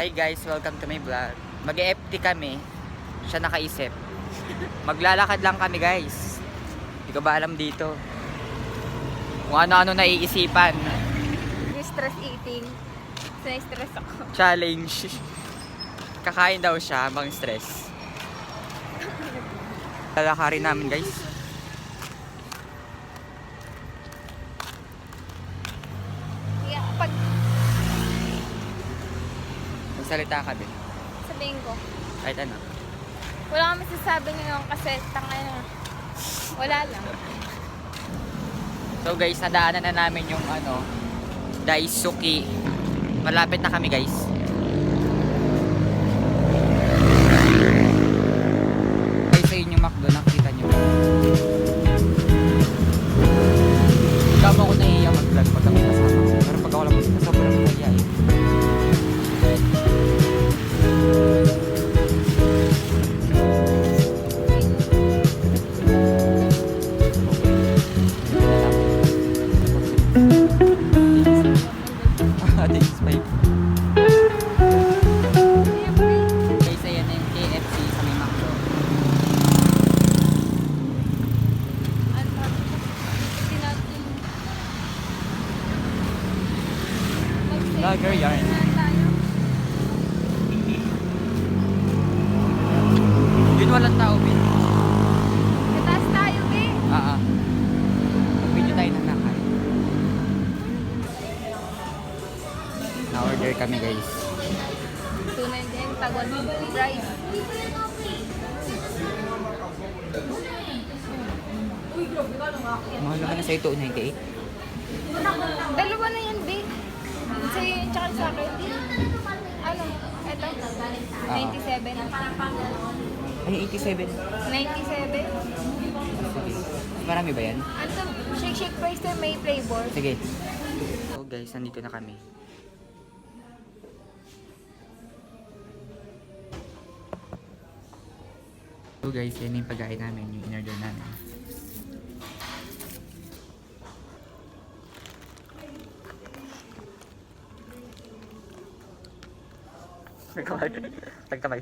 Hi guys, welcome to my vlog. Mag-EFT kami. Siya nakaisip. Maglalakad lang kami guys. Hindi ko ba alam dito. Kung ano-ano naiisipan. Stress eating. Stress ako. Challenge. Kakain daw siya habang stress. Lalakarin namin guys. Yeah, pag Magsalita ka din. sabihin ko, Kahit ano. wala kang masasabi ngayon kasi tangay na. Wala lang. So guys, nadaanan na namin yung Daisuki. Malapit na kami guys. Ay sa inyo McDo, nakita nyo. Kama ko naiiyak mag-vlog pag kami kasama. Pero pag ako lang mag-vlog, sobrang kaya eh. This is my guys, ayan na yung KFC sa may McDo. Lager yarn. Yun walang tao, Bin. Kataas tayo, eh. Mag-video tayo ng lakay. Na-order kami guys. Tunay din, tagon. Rice. Mahal naman na sa ito, 98. Dalawa na yan, B. Sa'yo yun, tsaka sa akin. Ano? Ito? 97. Ay, 87. 97. Sige. Marami ba yan? Ano to? Shake price to may flavor. Sige. So guys, nandito na kami. So guys, yan yung pagkain namin, yung in-order namin. Nagkamay. Nagkamay.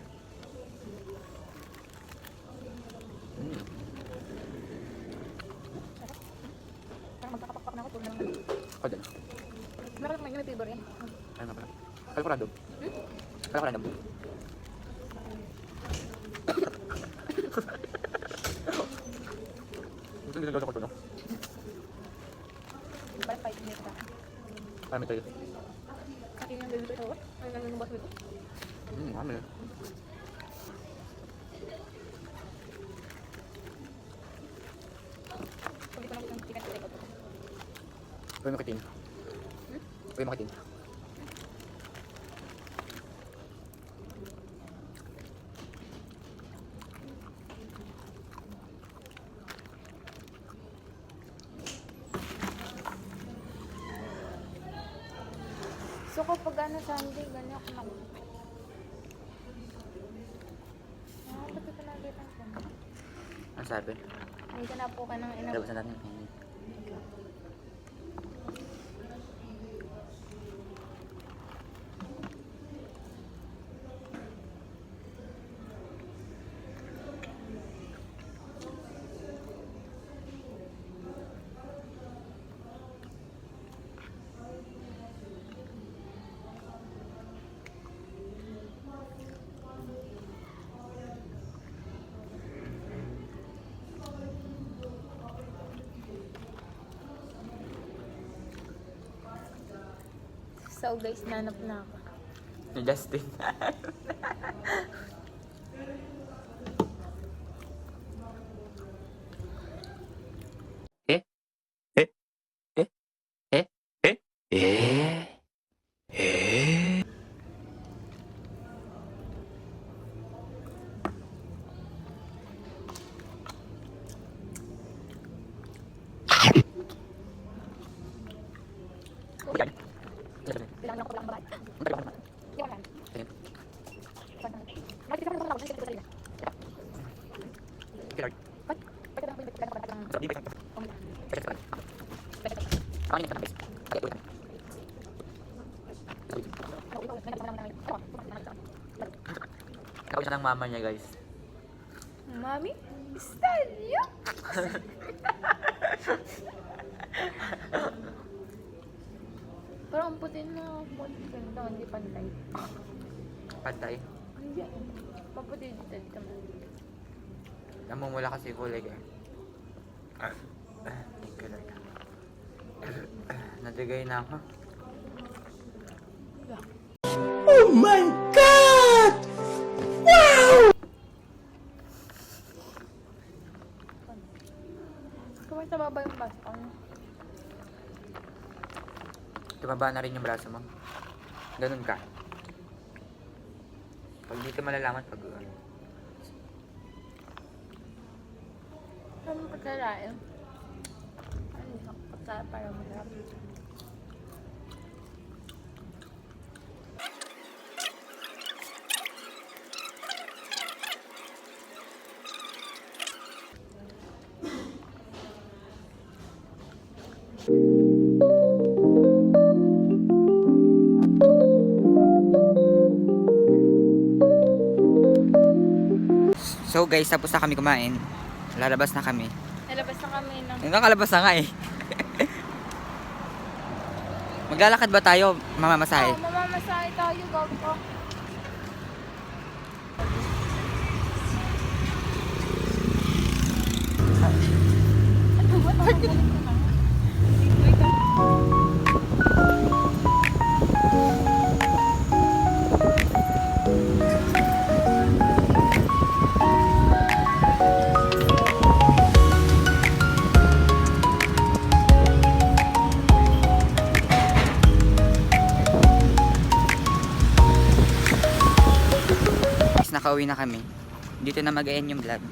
Parang magkakapak na ako. Tulad lang. Ako din. Meron may flavor yan. Ano nga pala? Kalkurado. Kalkurado. Ito yung ginagawa ko ito, no? Parang 5 minutes ka. Marami tayo. Akin yung dito ito. Ay, ganun yung boss mo ito. Marami. Kung di ko nakita ng ticket ito. Pwede makitin. Pwede makitin. So kapag ano Sunday, ganyan ako lang. Ba't ito nakita ko? Ang sabi? Hindi ka na po ka ng ina. Labas na natin. So guys, nanap na ako. Ni Justin. Eh? Eh? Eh? Eh? Eh? Eh? Eh? Okay. Kailangan ako lang babae. Hindi ko alam. Bakit ka naman ako? Bakit ka naman ako? Tawag siya ng mama niya, guys. Mami, Stalyo! Parang ang puti na puti dito, hindi pantay. Pantay. Hindi. Paputi dito mo. Namumula kasi kulay eh. Thank you, Lord. Nadigay na ako. Oh my God! Kumay sa baba yung bus. Tumaba na rin yung braso mo. Ganun ka. Pag dito malalaman pag ano. Ano pagkalain? Ano yung pagkala para mahirap? So guys, tapos na kami kumain. Lalabas na kami. Nalabas na kami ng... Hanggang kalabas na nga eh. Maglalakad ba tayo, mamamasahe? Oh, mamamasahe tayo, gawin ko. Nakauwi na kami. Dito na mag-end yung vlog.